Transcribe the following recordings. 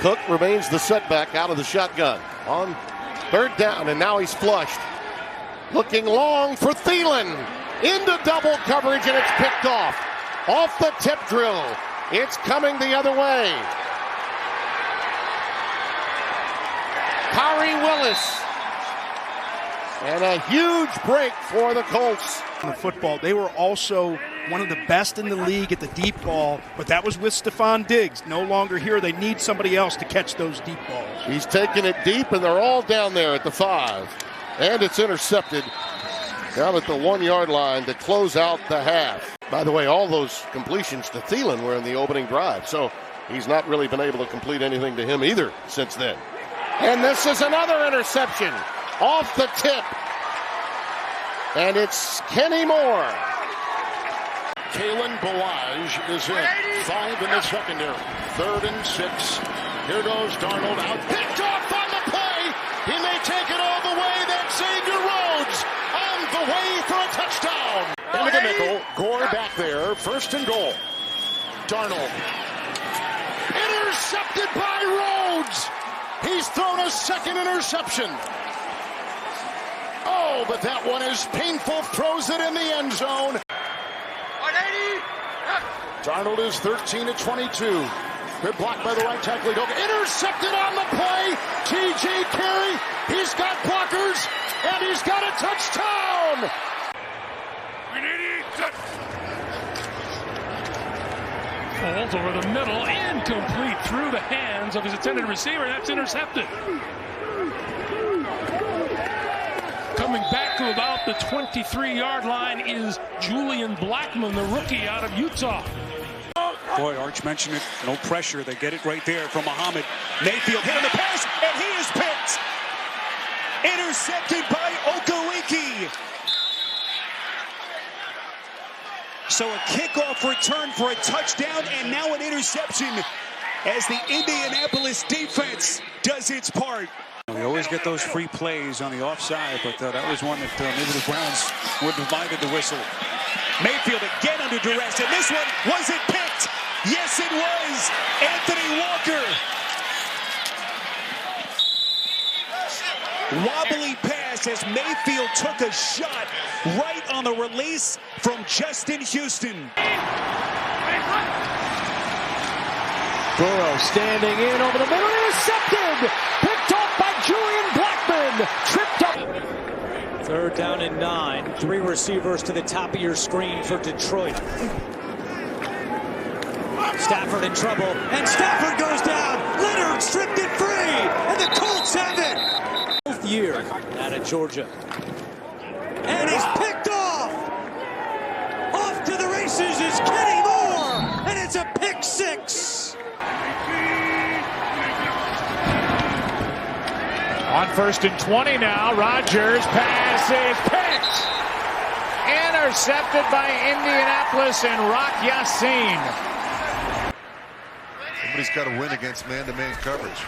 Cook remains the setback out of the shotgun on third down, and now he's flushed. Looking long for Thielen. Into double coverage, and it's picked off. Off the tip drill. It's coming the other way. Kari Willis. And a huge break for the Colts. In the football, they were also one of the best in the league at the deep ball, but that was with Stephon Diggs. No longer here. They need somebody else to catch those deep balls. He's taking it deep, and they're all down there at the 5. And it's intercepted down at the 1-yard line to close out the half. By the way, all those completions to Thielen were in the opening drive, so he's not really been able to complete anything to him either since then. And this is another interception off the tip. And it's Kenny Moore. Kalen Balaj is in. 5 in the secondary. 3rd and 6. Here goes Darnold out. Picked off on the play. He may take it all the way. That's Xavier Rhodes on the way for a touchdown. Into the nickel. Gore back there. 1st and goal. Darnold. Intercepted by Rhodes. He's thrown a 2nd interception. Oh, but that one is painful. Throws it in the end zone. Darnold is 13 to 22. Good block by the right tackle. Intercepted on the play. T.J. Carey. He's got blockers, and he's got a touchdown. Falls over the middle, incomplete through the hands of his intended receiver. That's intercepted. Coming back to about the 23-yard line is Julian Blackmon, the rookie out of Utah. Boy, Arch mentioned it. No pressure. They get it right there from Muhammad. Mayfield hit on the pass, and he is picked. Intercepted by Okereke. So a kickoff return for a touchdown, and now an interception as the Indianapolis defense does its part. We always get those free plays on the offside, but that was one that maybe the Browns wouldn't have minded the whistle. Mayfield again under duress, and this one, was it picked? Yes, it was. Anthony Walker. Wobbly pass as Mayfield took a shot right on the release from Justin Houston. Burrow standing in over the middle, intercepted! Picked off by Julian Blackmon, tripped up. 3rd down and 9. 3 receivers to the top of your screen for Detroit. Stafford in trouble, and Stafford goes down. Leonard stripped it free, and the Colts have it. 4th year out of Georgia. And he's picked off! Off to the races is Kenny Moore, and it's a pick 6. On 1st and 20 now, Rodgers pass is picked. Intercepted by Indianapolis and Rock Yassin. Somebody's got to win against man-to-man coverage.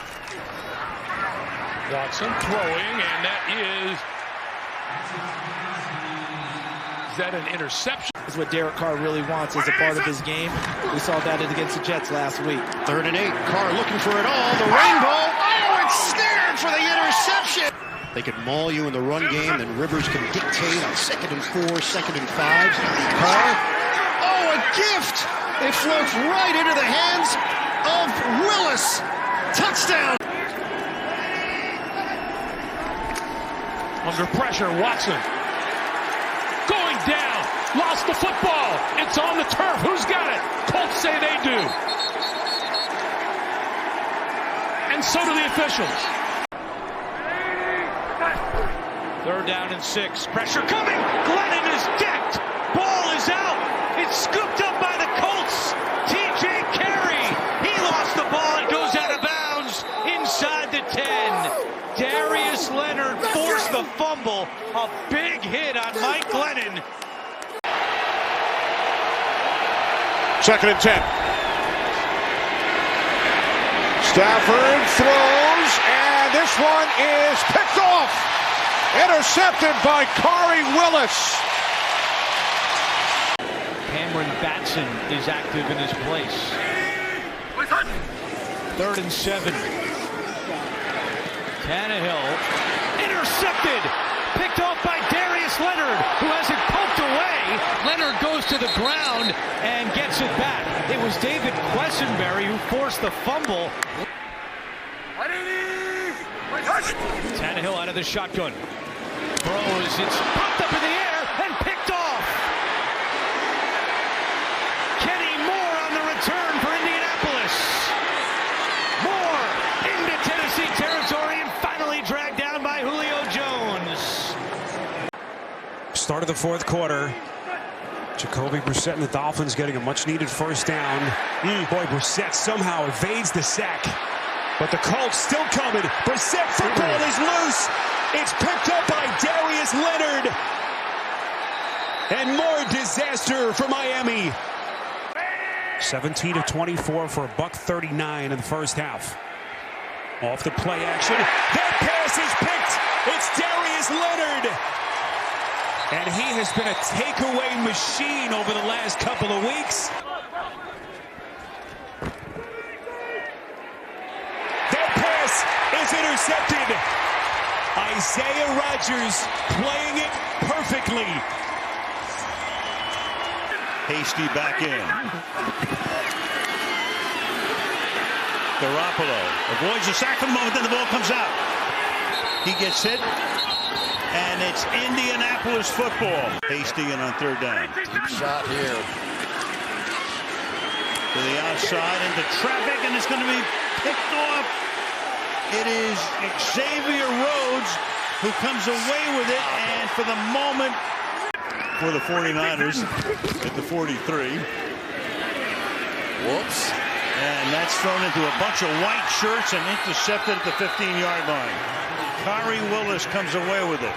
Watson throwing, and that is that an interception? Is what Derek Carr really wants as a part of his game. We saw that against the Jets last week. 3rd and 8. Carr looking for it all. The rainbow. Oh, it's snared for the interception. They could maul you in the run game, and Rivers can dictate on 2nd and 4, 2nd and 5. Carr. Oh, a gift. It floats right into the hands of Willis. Touchdown. Under pressure, Watson. Going down. Lost the football. It's on the turf. Who's got it? Colts say they do. And so do the officials. 3rd down and 6. Pressure coming. Glennon is decked. Ball is out. It's scooped up by the Colts. T.J. Carey. He lost the ball. It goes out of bounds inside the 10. Darius Leonard forced the fumble. A big hit on Mike Glennon. 2nd and 10. Stafford throws, and this one is picked off. Intercepted by Kari Willis. Cameron Batson is active in his place. 3rd and 7. Tannehill intercepted, picked off by Darius Leonard, who has it poked away. Leonard goes to the ground and gets it back. It was David Quessenberry who forced the fumble. Tannehill out of the shotgun. Throws, it's popped up in the air and picked off. Kenny Moore on the return for Indianapolis. Moore into Tennessee territory and finally dragged down by Julio Jones. Start of the 4th quarter. Jacoby Brissett and the Dolphins getting a much-needed first down. Boy, Brissett somehow evades the sack. But the Colts still coming. Brissett, football is loose. It's picked up by Darius Leonard. And more disaster for Miami. 17 of 24 for $139 in the first half. Off the play action. That pass is picked. It's Darius Leonard. And he has been a takeaway machine over the last couple of weeks. That pass is intercepted. Isaiah Rodgers playing it perfectly. Hasty back in. Garoppolo avoids the sack for the moment, then the ball comes out. He gets hit, and it's Indianapolis football. Hasty in on 3rd down. Deep shot here. To the outside into traffic, and it's going to be picked off. It is Xavier Rhodes who comes away with it, and for the moment, for the 49ers at the 43. Whoops. And that's thrown into a bunch of white shirts and intercepted at the 15-yard line. Khari Willis comes away with it.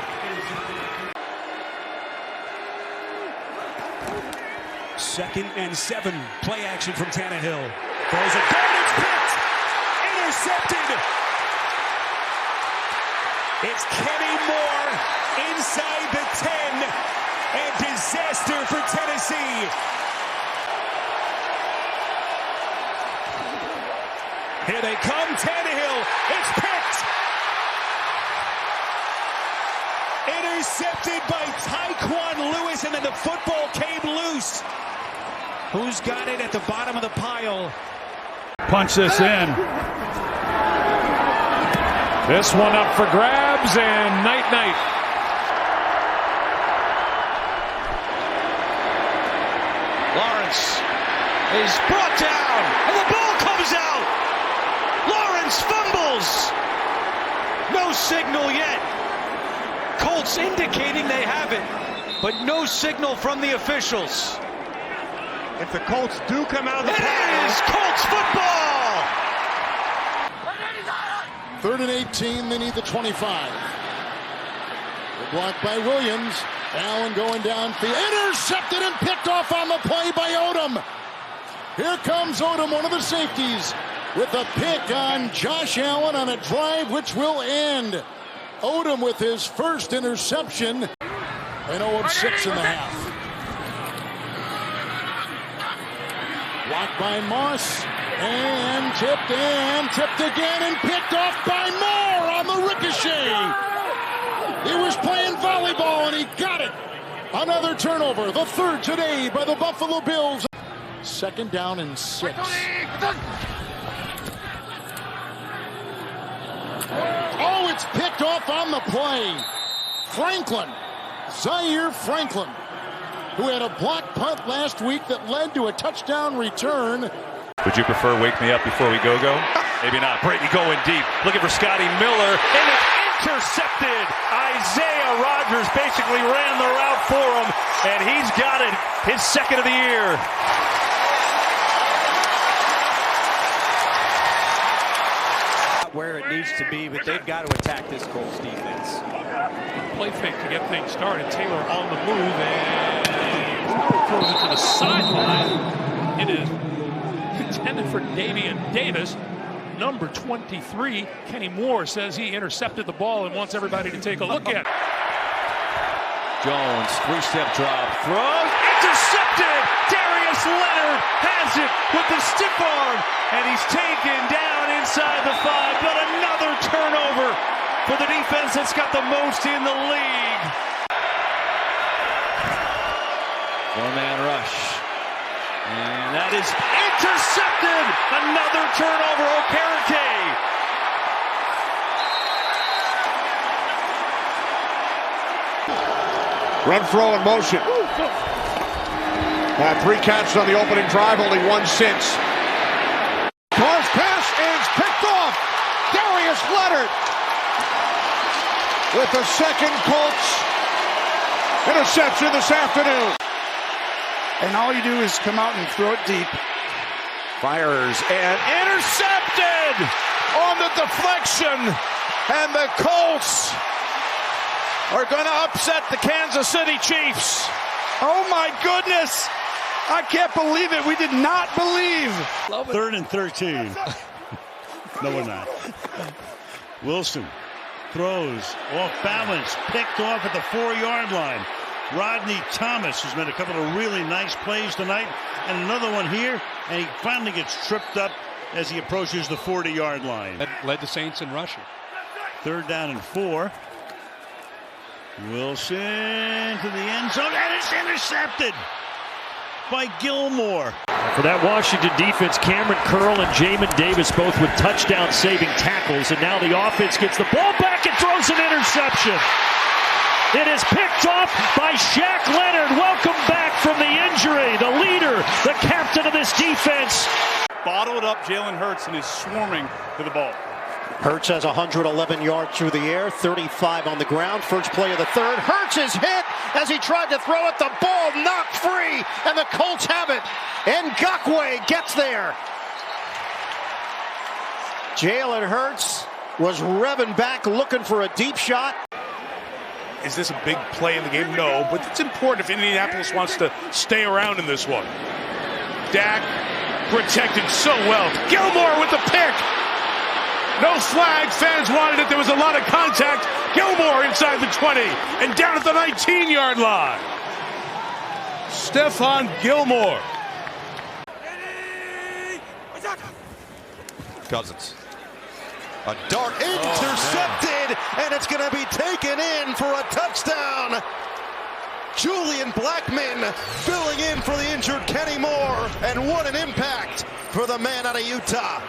Second and 7. Play action from Tannehill. Throws it down. It's picked. Intercepted. It's Kenny Moore inside the 10. And disaster for Tennessee. Here they come. Tannehill. It's picked. Intercepted by Tyquan Lewis, and then the football came loose. Who's got it at the bottom of the pile? Punch this in. This one up for grabs, and night-night. Lawrence is brought down, and the ball comes out. Lawrence fumbles. No signal yet. Colts indicating they have it, but no signal from the officials. If the Colts do come out of the It is Colts football! 3rd and 18, they need the 25. The block by Williams. Allen going downfield. Intercepted and picked off on the play by Odom. Here comes Odom, one of the safeties, with a pick on Josh Allen on a drive which will end. Odom with his first interception. And 0 of 6 in the half. Blocked by Moss. And tipped again, and picked off by Moore on the ricochet. He was playing volleyball, and he got it. Another turnover, the 3rd today by the Buffalo Bills. 2nd down and 6. Oh, it's picked off on the play. Franklin, Zaire Franklin, who had a blocked punt last week that led to a touchdown return. Would you prefer wake me up before we go? Maybe not. Brady going deep, looking for Scotty Miller, and it's intercepted. Isaiah Rodgers basically ran the route for him, and he's got it. His 2nd of the year. Where it needs to be, but they've got to attack this Colts defense. Play fake to get things started. Taylor on the move, and throws it to the sideline. It is intended for Davian Davis. Number 23, Kenny Moore, says he intercepted the ball and wants everybody to take a look at it. Jones, 3-step drop, throws, intercepted! Darius Leonard has it with the stiff arm, and he's taken down inside the 5, but another turnover for the defense that's got the most in the league. Four-man rush. And that is intercepted. Another turnover. Okereke. Renfro in motion. Had 3 catches on the opening drive, only 1 since. Cross pass is picked off. Darius Leonard with the second Colts interception this afternoon. And all you do is come out and throw it deep. Fires and intercepted on the deflection. And the Colts are going to upset the Kansas City Chiefs. Oh my goodness! I can't believe it. We did not believe. 3rd and 13. No, we're not. Wilson throws off balance, picked off at the 4-yard line. Rodney Thomas has made a couple of really nice plays tonight, and another one here, and he finally gets tripped up as he approaches the 40-yard line. That led the Saints in rushing. 3rd down and 4. Wilson to the end zone, and it's intercepted by Gilmore. For that Washington defense, Cameron Curl and Jamin Davis both with touchdown-saving tackles, and now the offense gets the ball back and throws an interception. It is picked off by Shaq Leonard. Welcome back from the injury. The leader, the captain of this defense. Bottled up Jalen Hurts and is swarming to the ball. Hurts has 111 yards through the air, 35 on the ground. First play of the 3rd. Hurts is hit as he tried to throw it. The ball knocked free, and the Colts have it. Ngakoue gets there. Jalen Hurts was revving back, looking for a deep shot. Is this a big play in the game? No, but it's important if Indianapolis wants to stay around in this one. Dak protected so well. Gilmore with the pick. No flag. Fans wanted it. There was a lot of contact. Gilmore inside the 20 and down at the 19-yard line. Stephon Gilmore. Cousins. A dart intercepted, and it's going to be taken in for a touchdown. Julian Blackmon filling in for the injured Kenny Moore, and what an impact for the man out of Utah.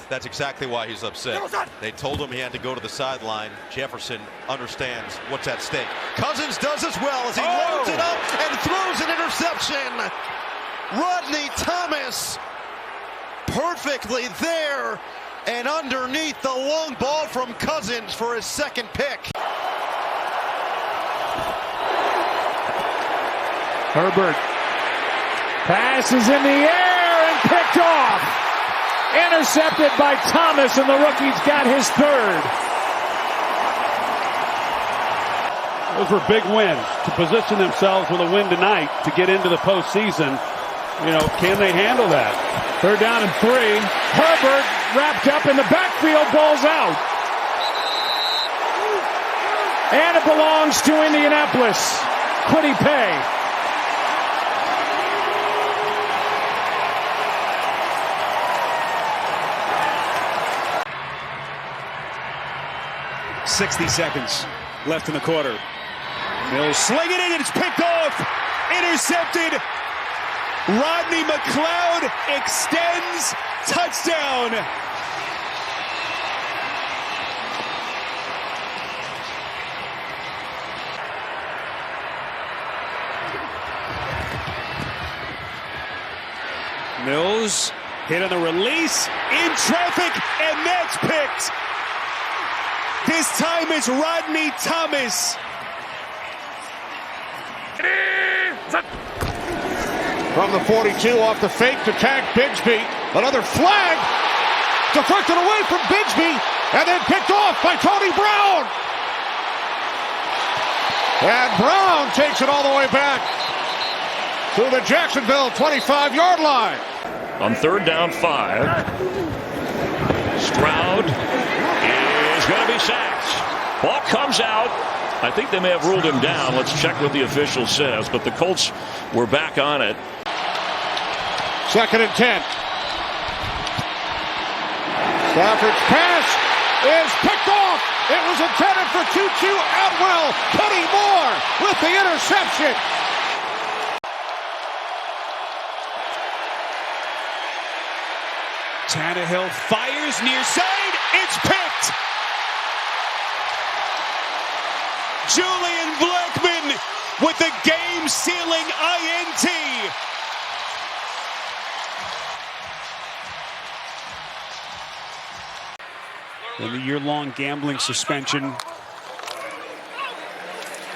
That's exactly why he's upset. They told him he had to go to the sideline. Jefferson understands what's at stake. Cousins does as well as he loads it up and throws an interception. Rodney Thomas perfectly there and underneath the long ball from Cousins for his second pick. Herbert. Pass is in the air and picked off. Intercepted by Thomas, and the rookie's got his 3rd. Those were big wins to position themselves with a win tonight to get into the postseason. You know, can they handle that? 3rd down and 3. Herbert wrapped up in the backfield, ball's out. And it belongs to Indianapolis. Could he pay? .60 seconds left in the quarter. Mills slinging it, and it's picked off. Intercepted. Rodney McLeod extends. Touchdown. Mills hit on the release, in traffic, and that's picked. This time it's Rodney Thomas. From the 42 off the fake to tag Bigsby. Another flag. Deflected away from Bigsby and then picked off by Tony Brown. And Brown takes it all the way back to the Jacksonville 25-yard line. On 3rd down 5, Stroud is going to be sacked. Ball comes out. I think they may have ruled him down. Let's check what the official says. But the Colts were back on it. 2nd and 10. Stafford's pass is picked off. It was intended for Tutu Atwell. Kenny Moore with the interception. Tannehill fires near side. It's picked. Julian Blackmon with the game-sealing INT. And the year-long gambling suspension.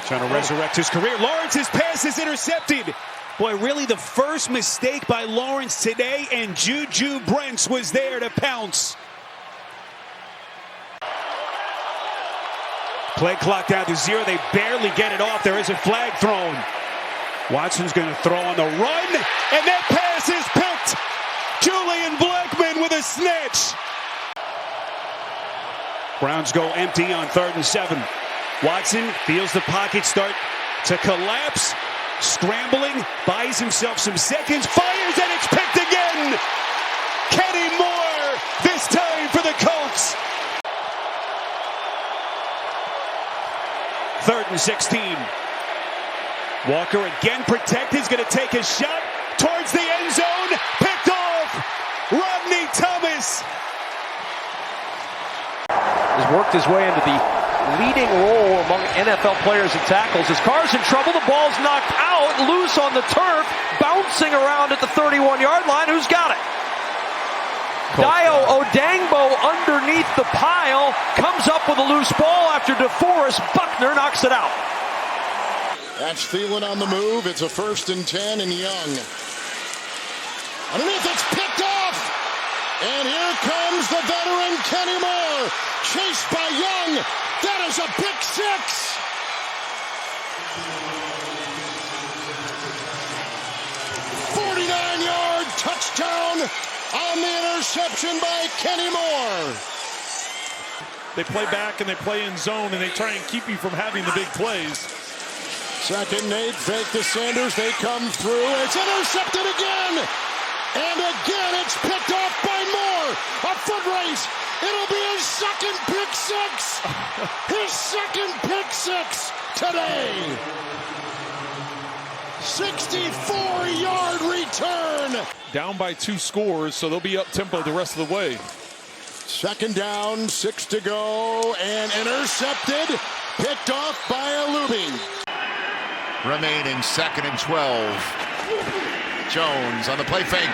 Trying to resurrect his career. Lawrence's pass is intercepted. Boy, really the first mistake by Lawrence today, and Juju Brents was there to pounce. Play clock down to 0. They barely get it off. There is a flag thrown. Watson's going to throw on the run, and that pass is picked. Julian Blackmon with a snatch. Browns go empty on 3rd and 7. Watson feels the pocket start to collapse. Scrambling, buys himself some seconds, fires, and it's picked again. Kenny Moore, this time for the Colts. 3rd and 16. Walker again protected. He's going to take a shot towards the end zone. Picked off. Rodney Thomas has worked his way into the leading role among NFL players and tackles. His car's in trouble. The ball's knocked out, loose on the turf, bouncing around at the 31-yard line. Who's got it? Dio Odangbo underneath the pile, comes up with a loose ball after DeForest Buckner knocks it out. That's Thielen on the move. It's a 1st and 10 and Young. Underneath, it's picked off. And here comes the veteran Kenny Moore, chased by Young. That is a pick 6. "49-yard touchdown on the interception by Kenny Moore." They play back and they play in zone and they try and keep you from having the big plays. 2nd and 8, fake to Sanders. They come through. It's intercepted again. And again, it's picked off by Moore. A foot race. It'll be his 2nd pick 6. His 2nd pick 6 today. 64-yard return. Down by 2 scores, so they'll be up tempo the rest of the way. 2nd down, 6 to go, and intercepted. Picked off by Alubi. Remaining 2nd and 12. Jones on the play fake.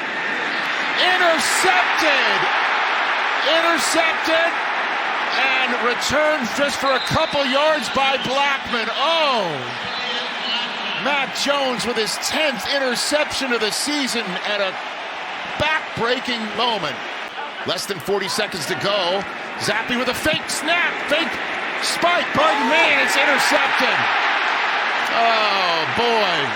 Intercepted, and returned just for a couple yards by Blackmon. Oh, Matt Jones with his 10th interception of the season at a back-breaking moment. Less than 40 seconds to go. Zappi with a fake snap, fake Spike, pardon me, and it's intercepted. Oh, boy.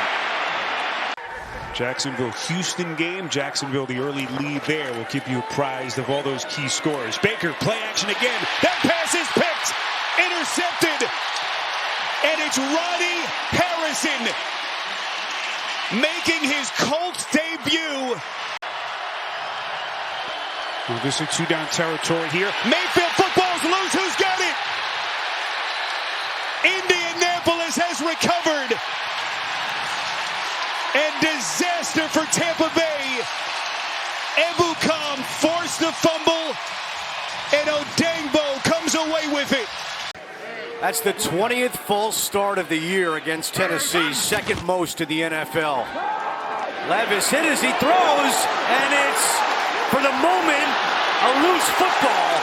Jacksonville-Houston game. Jacksonville, the early lead there, will keep you apprised of all those key scores. Baker, play action again. That pass is picked. Intercepted. And it's Ronnie Harrison making his Colts debut. Well, this is 2-down territory here. Mayfield, football's loose. Who's got it? Indianapolis has recovered. And disaster for Tampa Bay. Ebukam forced the fumble, and Odangbo comes away with it. That's the 20th false start of the year against Tennessee, 2nd most in the NFL. Levis hit as he throws, and it's, for the moment, a loose football.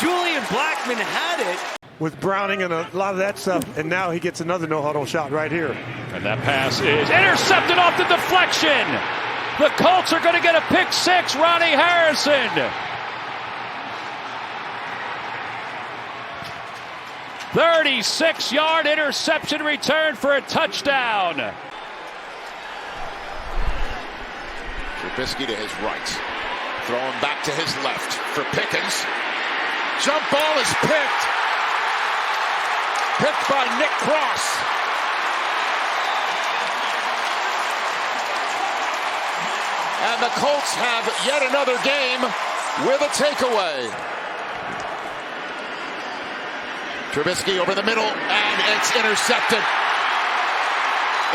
Julian Blackmon had it. With Browning and a lot of that stuff, and now he gets another no-huddle shot right here. And that pass is intercepted off the deflection. The Colts are going to get a pick 6, Ronnie Harrison. "36-yard interception return for a touchdown." Trubisky to his right. Throwing back to his left for Pickens. Jump ball is picked. Picked by Nick Cross. And the Colts have yet another game with a takeaway. Trubisky over the middle, and it's intercepted.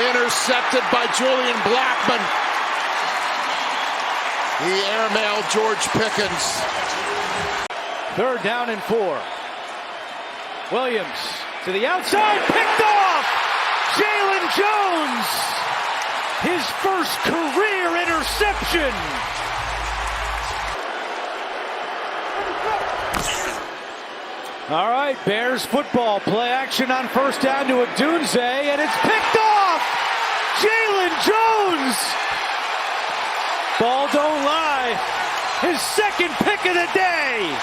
Intercepted by Julian Blackmon. He airmailed George Pickens. 3rd down and 4. Williams to the outside, picked off! Jalen Jones! His first career interception! All right, Bears football. Play action on 1st down to Odunze, and it's picked off! Jalen Jones! Ball don't lie. His 2nd pick of the day!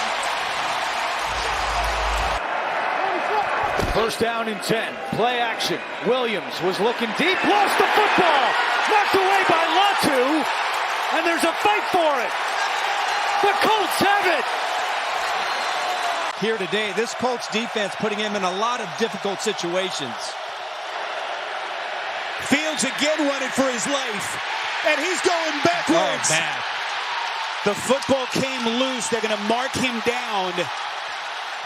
1st down and 10. Play action. Williams was looking deep, lost the football. Knocked away by Latu. And there's a fight for it. The Colts have it. Here today, this Colts defense putting him in a lot of difficult situations. Fields again running for his life. And he's going backwards. Oh, man. The football came loose. They're going to mark him down.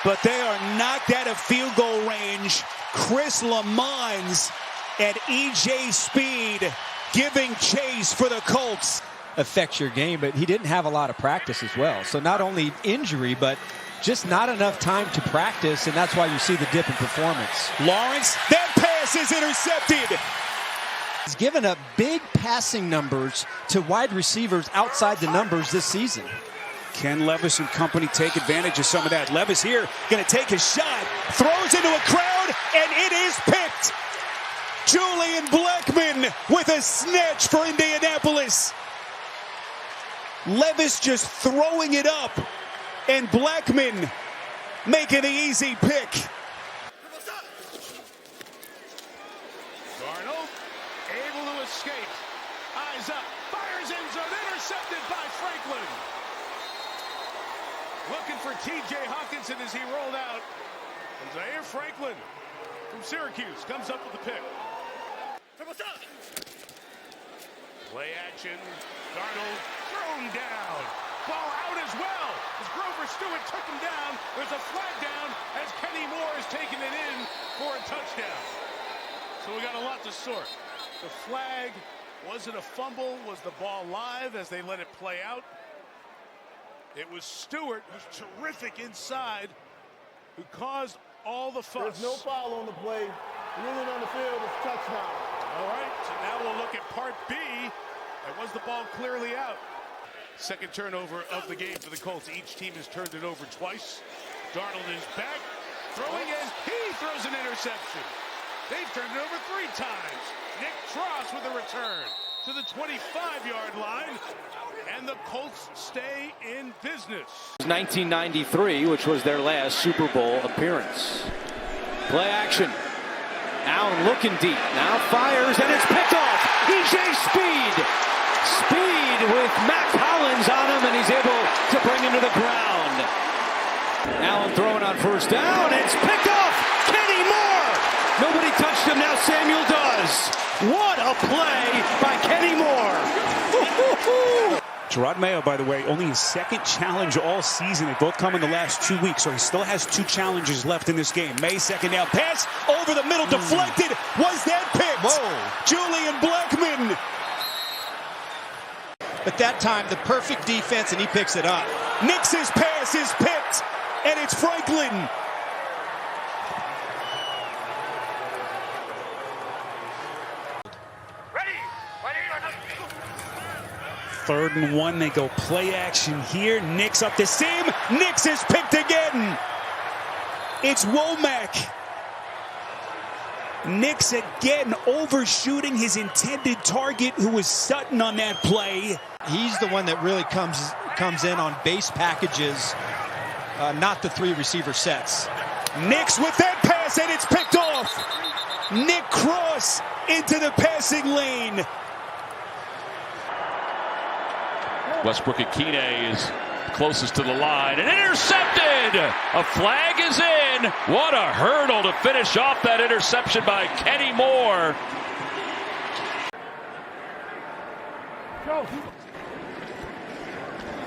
But they are knocked out of field goal range. Chris Lamons and E.J. Speed giving chase for the Colts. Affects your game, but he didn't have a lot of practice as well. So not only injury, but just not enough time to practice, and that's why you see the dip in performance. Lawrence, that pass is intercepted. He's given up big passing numbers to wide receivers outside the numbers this season. Can Levis and company take advantage of some of that? Levis here going to take a shot, throws into a crowd, and it is picked. Julian Blackmon with a snatch for Indianapolis. Levis just throwing it up, and Blackmon making the easy pick. Darnold able to escape. Eyes up, fires end zone, intercepted by Franklin. Looking for T.J. Hawkinson as he rolled out. And Zaire Franklin from Syracuse comes up with the pick. Play action. Darnold thrown down. Ball out as well. As Grover Stewart took him down. There's a flag down as Kenny Moore is taking it in for a touchdown. So we got a lot to sort. The flag, was it a fumble? Was the ball live as they let it play out? It was Stewart, who's terrific inside, who caused all the fuss. There's no foul on the play. Ruling on the field is touchdown. All right, so now we'll look at part B. And was the ball clearly out? Second turnover of the game for the Colts. Each team has turned it over twice. Darnold is back, throwing in. He throws an interception. They've turned it over 3 times. Nick Tross with a return to the 25-yard line. And the Colts stay in business. 1993, which was their last Super Bowl appearance. Play action. Allen looking deep. Now fires, and it's picked off. E.J. Speed. Speed with Mac Hollins on him, and he's able to bring him to the ground. Allen throwing on 1st down. It's picked off. Kenny Moore. Nobody touched him. Now Samuel does. What a play by Kenny Moore. Gerard Mayo, by the way, only his 2nd challenge all season. They both come in the last 2 weeks, so he still has 2 challenges left in this game. May 2nd down pass over the middle, deflected. Was that picked? Whoa. Julian Blackmon. But that time, the perfect defense, and he picks it up. Nix's pass is picked, and it's Franklin. Third and 1, they go play action here. Nix up the seam. Nix is picked again. It's Womack. Nix again overshooting his intended target, who was Sutton on that play. He's the one that really comes in on base packages, not the 3 receiver sets. Nix with that pass, and it's picked off. Nick Cross into the passing lane. Westbrook Akine is closest to the line and intercepted. A flag is in. What a hurdle to finish off that interception by Kenny Moore.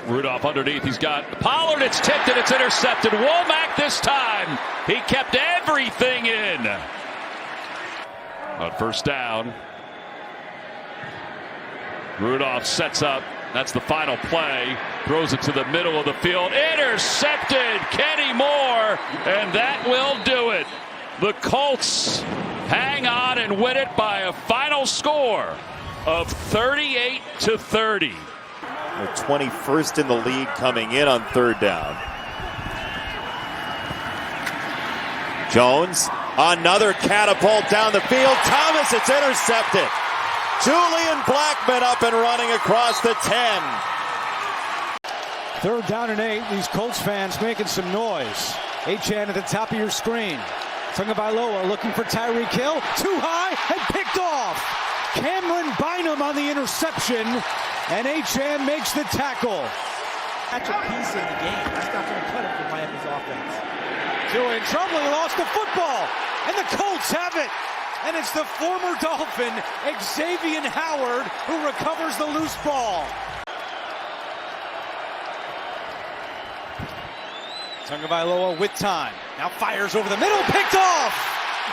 Rudolph underneath. He's got Pollard. It's tipped and it's intercepted. Womack this time. He kept everything in. On first down, Rudolph sets up. That's the final play. Throws it to the middle of the field. Intercepted. Kenny Moore. And that will do it. The Colts hang on and win it by a final score of 38-30. They're 21st in the league coming in on third down. Jones, another catapult down the field. Thomas, it's intercepted. Julian Blackmon up and running across the 10. 3rd down and 8. These Colts fans making some noise. Achane at the top of your screen. Tagovailoa looking for Tyreek Hill. Too high and picked off. Cameron Bynum on the interception. And Achane makes the tackle. That's a piece in the game. That's not going to cut it for Miami's offense. Two in trouble. He lost the football. And the Colts have it. And it's the former Dolphin, Xavier Howard, who recovers the loose ball. Tagovailoa with time. Now fires over the middle. Picked off.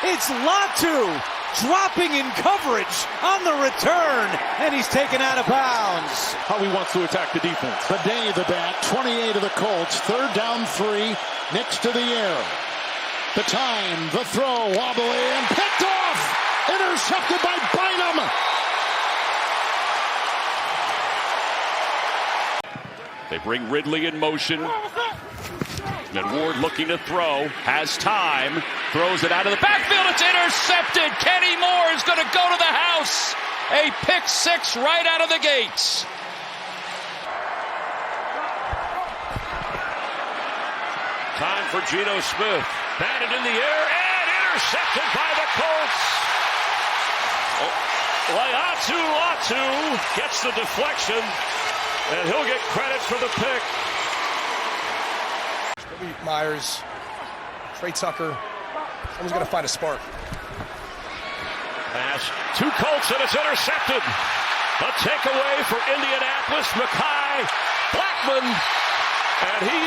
It's Latu dropping in coverage on the return. And he's taken out of bounds. How he wants to attack the defense. The day, the back, 28 of the Colts. 3rd down 3, next to the air. The time, the throw, wobbly, and picked off! Intercepted by Bynum! They bring Ridley in motion. And Ward looking to throw. Has time. Throws it out of the backfield. It's intercepted. Kenny Moore is going to go to the house. A pick 6 right out of the gates. Time for Geno Smith. Batted in the air and intercepted by the Colts. Latu gets the deflection, and he'll get credit for the pick. Myers, Trey Tucker. Someone's going to find a spark. Pass to Colts, and it's intercepted. A takeaway for Indianapolis. Mekhi Blackmon, and he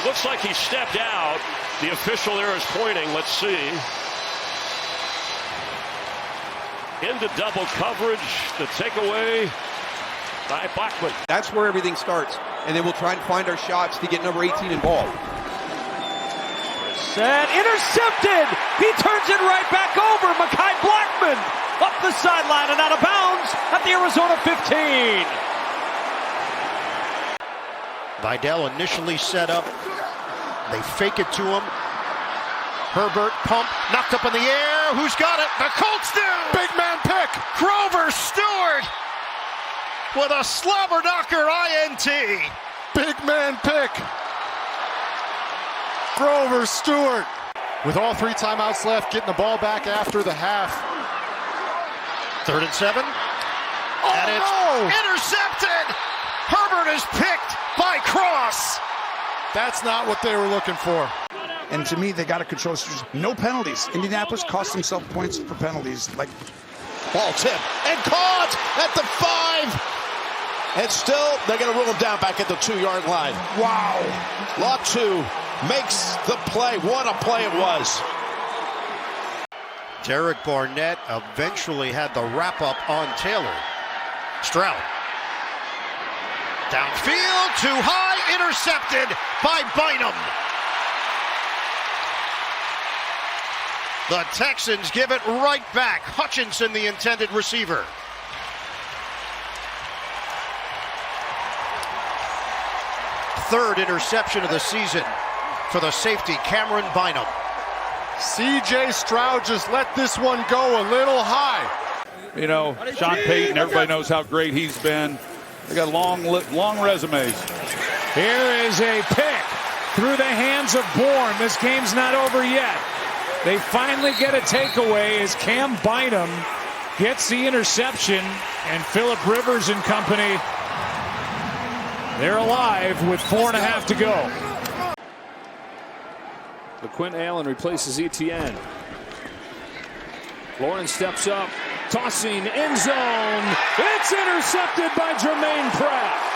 looks like he stepped out. The official there is pointing. Let's see. Into double coverage. The takeaway by Blackmon. That's where everything starts. And then we'll try and find our shots to get number 18 involved. Set, intercepted. He turns it right back over. Mekhi Blackmon up the sideline and out of bounds at the Arizona 15. Vidal initially set up. They fake it to him. Herbert pump, knocked up in the air. Who's got it? The Colts do! Big man pick. Grover Stewart with a slobber knocker INT. Big man pick. Grover Stewart. With all 3 timeouts left, getting the ball back after the half. 3rd and 7. And it's intercepted. Herbert is picked by Cross. That's not what they were looking for. And to me, they got to control. No penalties. Indianapolis cost themselves points for penalties. Like ball tip and caught at the 5. And still, they're going to rule him down back at the 2-yard line. Wow. Latu makes the play. What a play it was. Derek Barnett eventually had the wrap-up on Taylor. Stroud. Downfield, too high, intercepted by Bynum. The Texans give it right back. Hutchinson, the intended receiver. Third interception of the season for the safety, Cameron Bynum. C.J. Stroud just let this one go a little high. You know, Sean Payton, everybody knows how great he's been. They got long resumes. Here is a pick through the hands of Bourne. This game's not over yet. They finally get a takeaway as Cam Bynum gets the interception, and Phillip Rivers and company, they're alive with 4.5 to go. LaQuint Allen replaces Etienne. Lawrence steps up. Tossing end zone. It's intercepted by Jermaine Pratt.